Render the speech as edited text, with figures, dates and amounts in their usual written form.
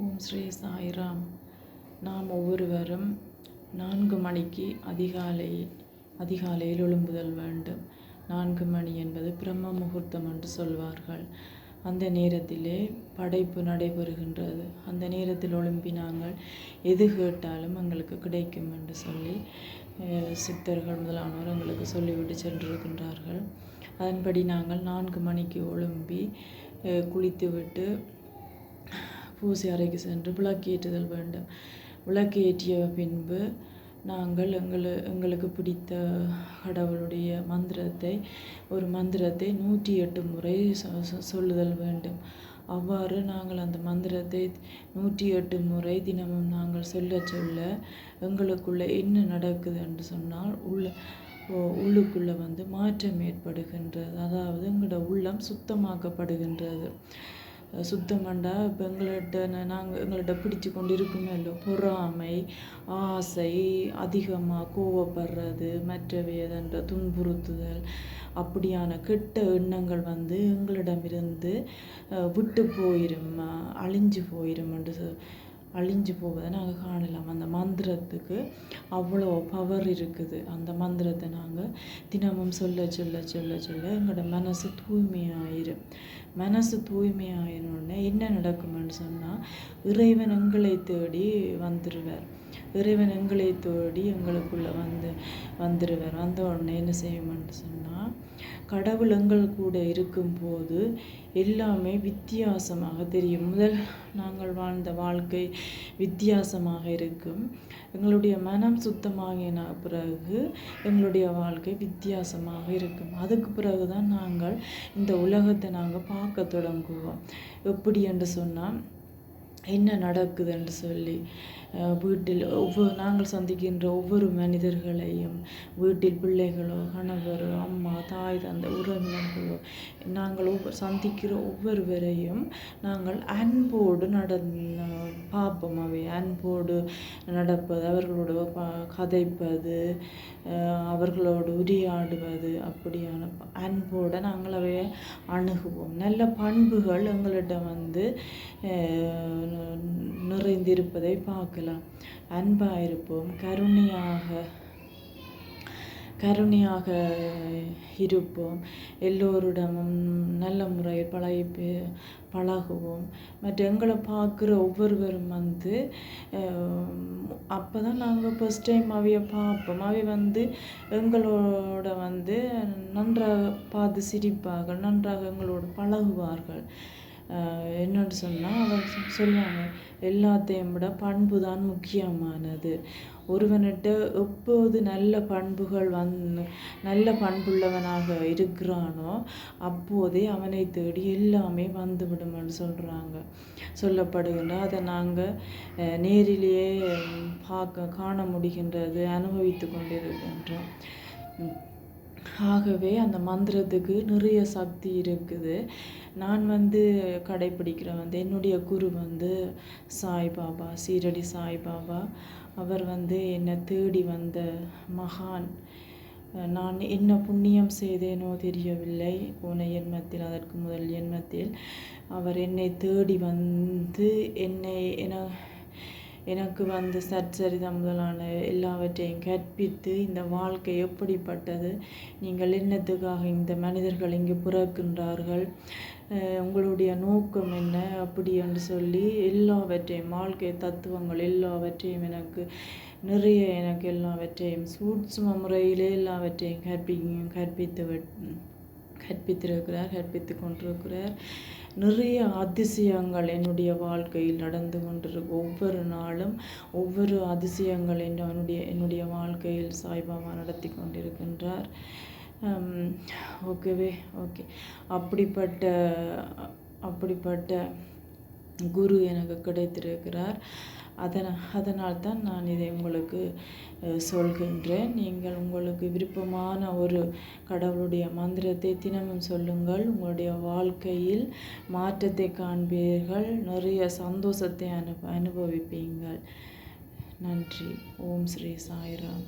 ஓம் ஸ்ரீ சாய்ராம். நாம் ஒவ்வொருவரும் 4 மணிக்கு அதிகாலையில் எழும்புதல் வேண்டும். 4 மணி என்பது பிரம்ம முகூர்த்தம் என்று சொல்வார்கள். அந்த நேரத்திலே படைப்பு நடைபெறுகின்றது. அந்த நேரத்தில் எழும்பி நாங்கள் எது கேட்டாலும் எங்களுக்கு கிடைக்கும் என்று சொல்லி சித்தர்கள் முதலானோர் எங்களுக்கு சொல்லிவிட்டு சென்றிருக்கின்றார்கள். அதன்படி நாங்கள் 4 மணிக்கு எழும்பி குளித்துவிட்டு பூசை அறைக்கு சென்று விளக்கேற்றுதல் வேண்டும். விளக்கேற்றிய பின்பு நாங்கள் எங்களுக்கு பிடித்த கடவுளுடைய ஒரு மந்திரத்தை 108 முறை சொல்லுதல் வேண்டும். அவ்வாறு நாங்கள் அந்த மந்திரத்தை 108 முறை தினமும் நாங்கள் சொல்ல எங்களுக்குள்ள என்ன நடக்குது என்று சொன்னால் உள்ளுக்குள்ளே மாற்றம் ஏற்படுகின்றது. அதாவது எங்களோட உள்ளம் சுத்தமாக்கப்படுகின்றது. சுத்தமாண்டா இப்போ எங்கள்கிட்ட பிடிச்சு கொண்டு இருக்குமല്ലോ பொறாமை, ஆசை, அதிகமாக கோவப்படுறது, மற்றவையதென்ற துன்புறுத்துதல், அப்படியான கெட்ட எண்ணங்கள் எங்களிடமிருந்து விட்டு போயிடும், அழிஞ்சு போவதை நாங்கள் காணலாம். அந்த மந்திரத்துக்கு அவ்வளோ பவர் இருக்குது. அந்த மந்திரத்தை நாங்கள் தினமும் சொல்ல எங்களோட மனசு தூய்மையாயிரும். மனசு தூய்மையாயினோடனே என்ன நடக்குமென்னு சொன்னால், இறைவன் எங்களை தேடி வந்துடுவார். இறைவன் எங்களை தேடி எங்களுக்குள்ளே வந்துடுவார். வந்த உடனே என்ன செய்யுமென்று சொன்னால், கடவுள் எங்கள் கூட இருக்கும்போது எல்லாமே வித்தியாசமாக தெரியும். முதல் நாங்கள் வாழ்ந்த வாழ்க்கை வித்தியாசமாக இருக்கும். எங்களுடைய மனம் சுத்தமாகின பிறகு எங்களுடைய வாழ்க்கை வித்தியாசமாக இருக்கும். அதுக்கு பிறகு தான் நாங்கள் இந்த உலகத்தை நாங்கள் பார்க்க தொடங்குவோம். எப்படி என்று சொன்னால், என்ன நடக்குது என்று சொல்லி வீட்டில் நாங்கள் சந்திக்கின்ற ஒவ்வொரு மனிதர்களையும், வீட்டில் பிள்ளைகளோ, கணவரோ, அம்மா, தாய், தந்தை, உறவினர்களோ, நாங்கள் சந்திக்கிற ஒவ்வொருவரையும் நாங்கள் அன்போடு பார்ப்போம். அவை அன்போடு நடப்பது, அவர்களோடு கதைப்பது, அவர்களோடு உரையாடுவது, அப்படியான அன்போடு நாங்கள் அவையை அணுகுவோம். நல்ல பண்புகள் எங்களிடம் நிறைந்திருப்பதை பார்க்கலாம். அன்பாக இருப்போம், கருணையாக இருப்போம், எல்லோரிடமும் நல்ல முறையில் பழகுவோம். மற்ற எங்களை பார்க்குற ஒவ்வொருவரும் அப்போ தான் நாங்கள் ஃபஸ்ட் டைம் அவையை பார்ப்போம். அவை எங்களோட நன்றாக பார்த்து சிரிப்பார்கள், நன்றாக எங்களோடு பழகுவார்கள். என்னென்னு சொன்னால், அவர் சொல்லுவாங்க, எல்லாத்தையும் விட பண்பு தான் முக்கியமானது. ஒருவனிட்ட எப்போது நல்ல பண்புள்ளவனாக இருக்கிறானோ அப்போதே அவனை தேடி எல்லாமே வந்துவிடும் என்று சொல்லப்படுகின்ற. அதை நாங்கள் நேரிலேயே காண முடிகின்றது, அனுபவித்து கொண்டிருக்கின்றோம். ஆகவே அந்த மந்திரத்துக்கு நிறைய சக்தி இருக்குது. நான் கடைப்பிடிக்கிற என்னுடைய குரு சாய்பாபா, சீரடி சாய்பாபா. அவர் என்னை தேடி வந்த மகான். நான் என்ன புண்ணியம் செய்தேனோ தெரியவில்லை. போன ஜென்மத்தில், அதற்கு முதல் ஜென்மத்தில் அவர் என்னை தேடி எனக்கு சச்சரிதம் முதலான எல்லாவற்றையும் கற்பித்து, இந்த வாழ்க்கை எப்படிப்பட்டது, நீங்கள் என்னத்துக்காக இந்த மனிதர்கள் இங்கு பிறக்கின்றார்கள், உங்களுடைய நோக்கம் என்ன, அப்படி என்று சொல்லி எல்லாவற்றையும், வாழ்க்கை தத்துவங்கள் எல்லாவற்றையும் எனக்கு எல்லாவற்றையும் சூட்சும முறையிலே எல்லாவற்றையும் கற்பித்து கொண்டிருக்கிறார். நிறைய அதிசயங்கள் என்னுடைய வாழ்க்கையில் நடந்து கொண்டிருக்கு. ஒவ்வொரு நாளும் ஒவ்வொரு அதிசயங்கள் என்னுடைய வாழ்க்கையில் சாய்பாபா நடத்தி கொண்டிருக்கின்றார். ஓகே. அப்படிப்பட்ட குரு எனக்கு கிடைத்திருக்கிறார். அதனால் தான் நான் இதை உங்களுக்கு சொல்கின்றேன். நீங்கள் உங்களுக்கு விருப்பமான ஒரு கடவுளுடைய மந்திரத்தை தினமும் சொல்லுங்கள். உங்களுடைய வாழ்க்கையில் மாற்றத்தை காண்பீர்கள், நிறைய சந்தோஷத்தை அனுபவிப்பீங்கள். நன்றி. ஓம் ஸ்ரீ சாய்ராம்.